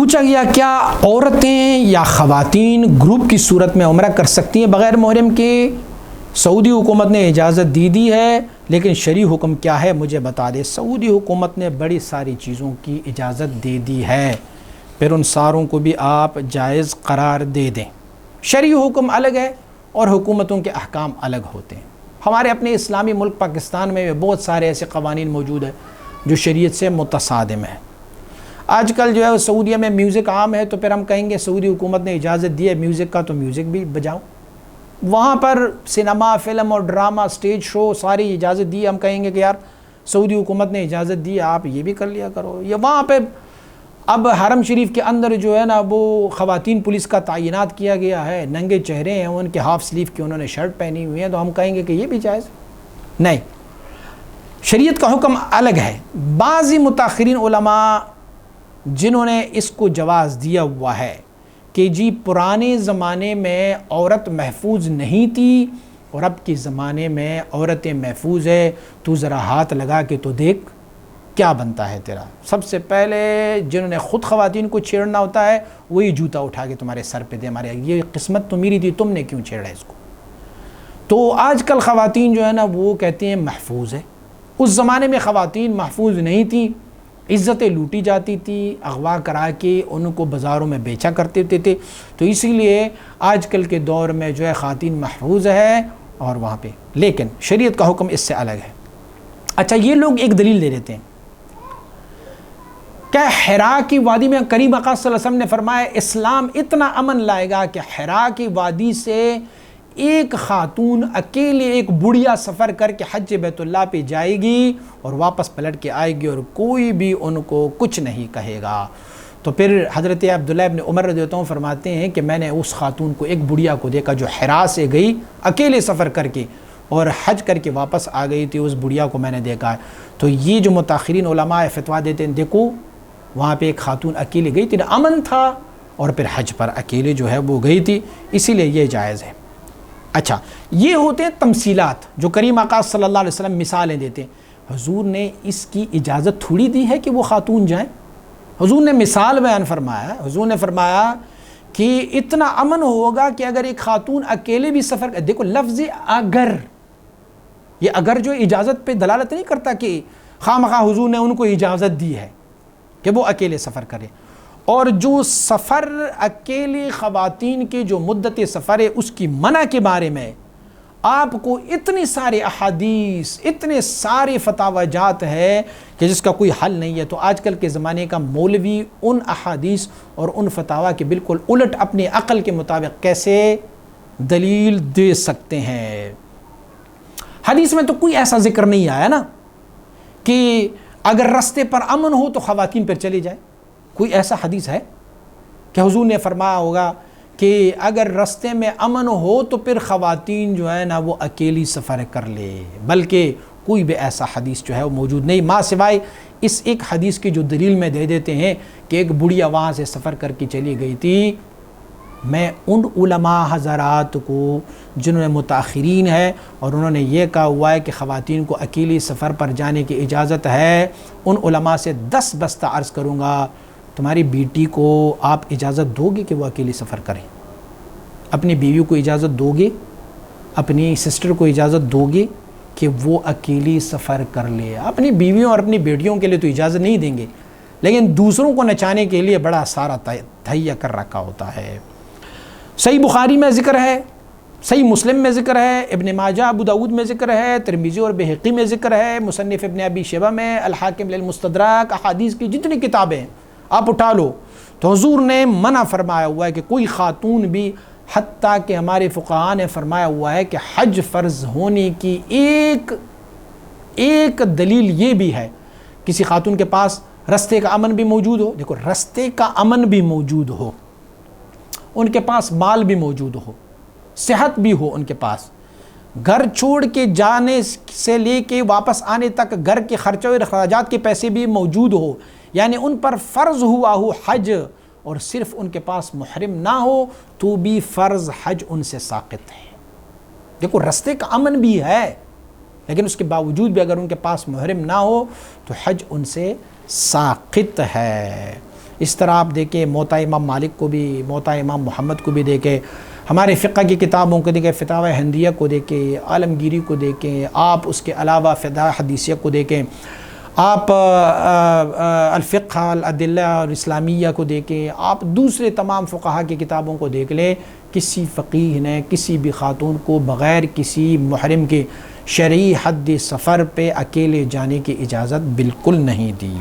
پوچھا گیا کیا عورتیں یا خواتین گروپ کی صورت میں عمرہ کر سکتی ہیں بغیر محرم کے؟ سعودی حکومت نے اجازت دی ہے، لیکن شرعی حکم کیا ہے مجھے بتا دے۔ سعودی حکومت نے بڑی ساری چیزوں کی اجازت دے دی ہے، پھر ان ساروں کو بھی آپ جائز قرار دے دیں۔ شرعی حکم الگ ہے اور حکومتوں کے احکام الگ ہوتے ہیں۔ ہمارے اپنے اسلامی ملک پاکستان میں بہت سارے ایسے قوانین موجود ہیں جو شریعت سے متصادم ہیں۔ آج کل جو ہے سعودیہ میں میوزک عام ہے، تو پھر ہم کہیں گے سعودی حکومت نے اجازت دی ہے میوزک کا، تو میوزک بھی بجاؤ۔ وہاں پر سینما، فلم اور ڈرامہ، اسٹیج شو ساری اجازت دی ہے، ہم کہیں گے کہ یار سعودی حکومت نے اجازت دی ہے، آپ یہ بھی کر لیا کرو۔ یا وہاں پہ اب حرم شریف کے اندر جو ہے نا وہ خواتین پولیس کا تعینات کیا گیا ہے، ننگے چہرے ہیں، ان کے ہاف سلیو کی انہوں نے شرٹ پہنی ہوئی ہے، تو ہم کہیں گے کہ یہ بھی جائز نہیں۔ شریعت کا حکم الگ ہے۔ بعضی متاخرین علماء جنہوں نے اس کو جواز دیا ہوا ہے کہ جی پرانے زمانے میں عورت محفوظ نہیں تھی اور اب کے زمانے میں عورتیں محفوظ ہے، تو ذرا ہاتھ لگا کے تو دیکھ کیا بنتا ہے تیرا۔ سب سے پہلے جنہوں نے خود خواتین کو چھیڑنا ہوتا ہے وہی جوتا اٹھا کے تمہارے سر پہ دے، ہمارے یہ قسمت تو میری تھی، تم نے کیوں چھیڑا اس کو۔ تو آج کل خواتین جو ہے نا وہ کہتے ہیں محفوظ ہے۔ اس زمانے میں خواتین محفوظ نہیں تھیں، عزتیں لوٹی جاتی تھی، اغوا کرا کے ان کو بازاروں میں بیچا کرتے تھے، تو اسی لیے آج کل کے دور میں جو ہے خواتین محفوظ ہے اور وہاں پہ، لیکن شریعت کا حکم اس سے الگ ہے۔ اچھا یہ لوگ ایک دلیل دے دیتے ہیں کہ حرا کی وادی میں کریم آقا صلی اللہ علیہ وسلم نے فرمایا اسلام اتنا امن لائے گا کہ حرا کی وادی سے ایک خاتون اکیلے ایک بڑھیا سفر کر کے حج بیت اللہ پہ جائے گی اور واپس پلٹ کے آئے گی اور کوئی بھی ان کو کچھ نہیں کہے گا۔ تو پھر حضرت عبداللہ ابن عمر رضی اللہ عنہ فرماتے ہیں کہ میں نے اس خاتون کو، ایک بڑھیا کو دیکھا جو حرا سے گئی اکیلے سفر کر کے اور حج کر کے واپس آ گئی تھی، اس بڑھیا کو میں نے دیکھا ہے۔ تو یہ جو متاخرین علماء فتویٰ دیتے ہیں، دیکھو وہاں پہ ایک خاتون اکیلے گئی تھی، امن تھا، اور پھر حج پر اکیلے جو ہے وہ گئی تھی، اسی لیے یہ جائز ہے۔ اچھا یہ ہوتے ہیں تمثیلات جو کریم آقا صلی اللہ علیہ وسلم مثالیں دیتے ہیں۔ حضور نے اس کی اجازت تھوڑی دی ہے کہ وہ خاتون جائیں، حضور نے مثال بیان فرمایا۔ حضور نے فرمایا کہ اتنا امن ہوگا کہ اگر ایک خاتون اکیلے بھی سفر کر، دیکھو لفظ اگر، یہ اگر جو اجازت پہ دلالت نہیں کرتا کہ خواہ مخواہ حضور نے ان کو اجازت دی ہے کہ وہ اکیلے سفر کرے۔ اور جو سفر اکیلے خواتین کے جو مدت سفر ہے اس کی منع کے بارے میں آپ کو اتنی سارے احادیث، اتنے سارے فتاوی جات ہے کہ جس کا کوئی حل نہیں ہے۔ تو آج کل کے زمانے کا مولوی ان احادیث اور ان فتاوی کے بالکل الٹ اپنی عقل کے مطابق کیسے دلیل دے سکتے ہیں؟ حدیث میں تو کوئی ایسا ذکر نہیں آیا نا کہ اگر راستے پر امن ہو تو خواتین پر چلی جائے۔ کوئی ایسا حدیث ہے کہ حضور نے فرمایا ہوگا کہ اگر راستے میں امن ہو تو پھر خواتین جو ہے نا وہ اکیلی سفر کر لے؟ بلکہ کوئی بھی ایسا حدیث جو ہے وہ موجود نہیں، ماں سوائے اس ایک حدیث کی جو دلیل میں دے دیتے ہیں کہ ایک بڑھیا وہاں سے سفر کر کے چلی گئی تھی۔ میں ان علماء حضرات کو جنہوں نے متاخرین ہے اور انہوں نے یہ کہا ہوا ہے کہ خواتین کو اکیلی سفر پر جانے کی اجازت ہے، ان علماء سے 10 بستہ عرض کروں گا، تمہاری بیٹی کو آپ اجازت دو گے کہ وہ اکیلی سفر کریں؟ اپنی بیوی کو اجازت دو گے؟ اپنی سسٹر کو اجازت دو گے کہ وہ اکیلی سفر کر لے؟ اپنی بیویوں اور اپنی بیٹیوں کے لیے تو اجازت نہیں دیں گے، لیکن دوسروں کو نچانے کے لیے بڑا سارا تہیہ کر رکھا ہوتا ہے۔ صحیح بخاری میں ذکر ہے، صحیح مسلم میں ذکر ہے، ابن ماجہ ابو داود میں ذکر ہے، ترمذی اور بہقی میں ذکر ہے، مصنف ابن ابی شیبہ میں، الحاکم للمستدرک، احادیث کی جتنی کتابیں آپ اٹھا لو تو حضور نے منع فرمایا ہوا ہے کہ کوئی خاتون بھی، حتیٰ کہ ہمارے فقہاء نے فرمایا ہوا ہے کہ حج فرض ہونے کی ایک دلیل یہ بھی ہے، کسی خاتون کے پاس رستے کا امن بھی موجود ہو، دیکھو رستے کا امن بھی موجود ہو، ان کے پاس مال بھی موجود ہو، صحت بھی ہو ان کے پاس، گھر چھوڑ کے جانے سے لے کے واپس آنے تک گھر کے خرچوں اور اخراجات کے پیسے بھی موجود ہو، یعنی ان پر فرض ہوا ہو حج، اور صرف ان کے پاس محرم نہ ہو تو بھی فرض حج ان سے ساقط ہے۔ دیکھو رستے کا امن بھی ہے، لیکن اس کے باوجود بھی اگر ان کے پاس محرم نہ ہو تو حج ان سے ساقط ہے۔ اس طرح آپ دیکھیں موطا امام مالک کو بھی، موطا امام محمد کو بھی دیکھیں، ہمارے فقہ کی کتابوں کو دیکھیں، فتاوی ہندیہ کو دیکھیں، عالمگیری کو دیکھیں، آپ اس کے علاوہ فقہ حدیثیہ کو دیکھیں، آپ الفقہ الادلہ اور اسلامیہ کو دیکھیں، آپ دوسرے تمام فقہا کی کتابوں کو دیکھ لیں، کسی فقیہ نے کسی بھی خاتون کو بغیر کسی محرم کے شرعی حد سفر پہ اکیلے جانے کی اجازت بالکل نہیں دی۔